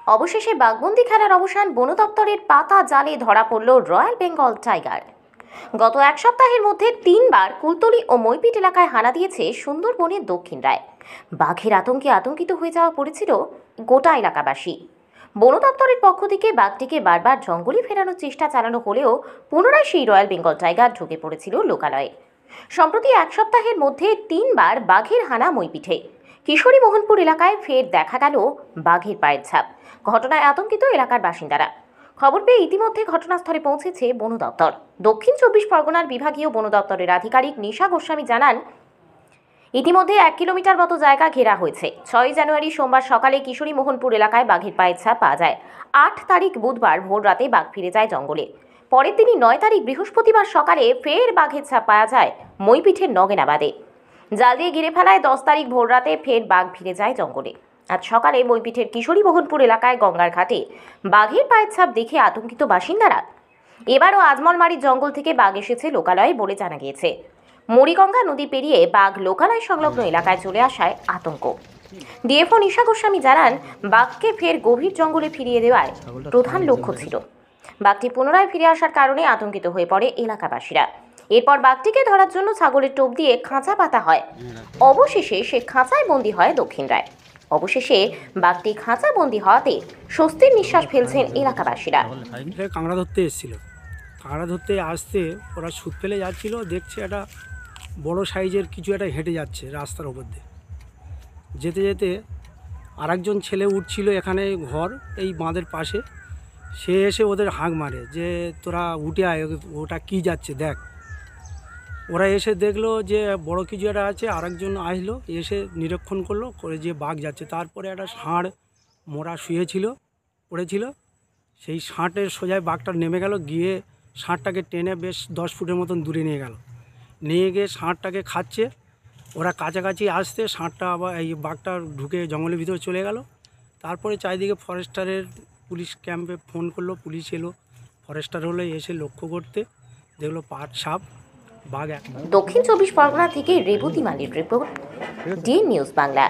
অবশেষে বাঘবন্দি খেলার অবসান, বন দপ্তরের পাতা জালে ধরা পড়ল রয়্যাল বেঙ্গল টাইগার। গত এক সপ্তাহের মধ্যে 3বার কুলতলি ও মইপিট এলাকায় হানা দিয়েছে সুন্দরবনের দক্ষিণ রায়। বাঘের আতঙ্কে আতঙ্কিত হয়ে যাওয়া পড়েছিল গোটা এলাকাবাসী। বন দপ্তরের পক্ষ থেকে বাঘটিকে বারবার জঙ্গলে ফেরানোর চেষ্টা চালানো হলেও পুনরায় সেই রয়্যাল বেঙ্গল টাইগার ঢুকে পড়েছিল লোকালয়ে। সম্প্রতি এক সপ্তাহের মধ্যে 3বার বাঘের হানা মইপিঠে। কিশোরী মোহনপুর এলাকায় ফের দেখা গেল বাঘের পায়ের ছাপ। ঘটনায় আতঙ্কিত এলাকার বাসিন্দারা। খবর পেয়ে ইতিমধ্যে ঘটনাস্থলে পৌঁছেছে বন দপ্তর। দক্ষিণ 24 পরগনার বিভাগীয় বন দপ্তরের আধিকারিক নিশা গোস্বামী জানান, ইতিমধ্যে 1 কিলোমিটার মতো জায়গা ঘেরা হয়েছে। 6 জানুয়ারি সোমবার সকালে কিশোরী মোহনপুর এলাকায় বাঘের পায়ের ছাপ পাওয়া যায়। 8 তারিখ বুধবার ভোর রাতে বাঘ ফিরে যায় জঙ্গলে। পরের দিনই 9 তারিখ বৃহস্পতিবার সকালে ফের বাঘের ছাপ পাওয়া যায় মইপিঠের নগেনাবাদে। জাল দিয়ে ঘিরে ফেলায় 10 তারিখ ভোর রাতে ফের বাঘ ফিরে যায় জঙ্গলে। আজ সকালে মইপিঠের কিশোরী মোহনপুর এলাকায় গঙ্গার ঘাটে বাঘের পায়ের ছাপ দেখে আতঙ্কিত বাসিন্দারা। এবারও আজমলমারির জঙ্গল থেকে বাঘ এসেছে লোকালয়ে বলে জানা গিয়েছে। মুড়িগঙ্গা নদী পেরিয়ে বাঘ লোকালয় সংলগ্ন এলাকায় চলে আসায় আতঙ্ক। ডিএফও নিশা গোস্বামী জানান, বাঘকে ফের গভীর জঙ্গলে ফিরিয়ে দেওয়ার প্রধান লক্ষ্য ছিল। বাঘটি পুনরায় ফিরে আসার কারণে আতঙ্কিত হয়ে পড়ে এলাকাবাসীরা। এরপর বাঘটিকে ধরার জন্য ছাগলের টোপ দিয়ে খাঁচা পাতা হয়। অবশেষে সে খাঁচায় বন্দী হয় দক্ষিণ রায়। অবশেষে বাঘটি খাঁচা বন্দী হওয়াতে স্বস্তির নিঃশ্বাস ফেলছেন এলাকাবাসীরা। কাঁকড়া ধরতে এসেছিল, কাঁকড়া ধরতে আসতে ওরা সুদ ফেলে যাচ্ছিল, দেখছে একটা বড় সাইজের কিছু একটা হেঁটে যাচ্ছে রাস্তার ওপর দিয়ে। যেতে যেতে আরেকজন ছেলে উঠছিল এখানে ঘর এই বাঁধের পাশে, সে এসে ওদের হাঁক মারে যে তোরা উঠে আয়, ওটা কি যাচ্ছে দেখ। ওরা এসে দেখলো যে বড় কিছু একটা আছে। আরেকজন আসলো, এসে নিরীক্ষণ করলো, করে যে বাঘ যাচ্ছে। তারপরে একটা ষাঁড় মোরা শুয়েছিল, পড়েছিল, সেই ষাঁটের সোজায় বাঘটা নেমে গেল, গিয়ে ষাঁড়টাকে টেনে বেশ 10 ফুটের মতন দূরে নিয়ে গেল। নিয়ে গিয়ে ষাঁড়টাকে খাচ্ছে। ওরা কাছাকাছি আসতে ষাঁড়টা আবার এই বাঘটা ঢুকে জঙ্গলের ভিতরে চলে গেল। তারপরে চারিদিকে ফরেস্টারের পুলিশ ক্যাম্পে ফোন করলো, পুলিশ এলো, ফরেস্টার হলে এসে লক্ষ্য করতে দেখলো পাট সাপ বাঘ। দক্ষিণ 24 পরগনা থেকে রেবতী মালির রিপোর্ট, ডি নিউজ বাংলা।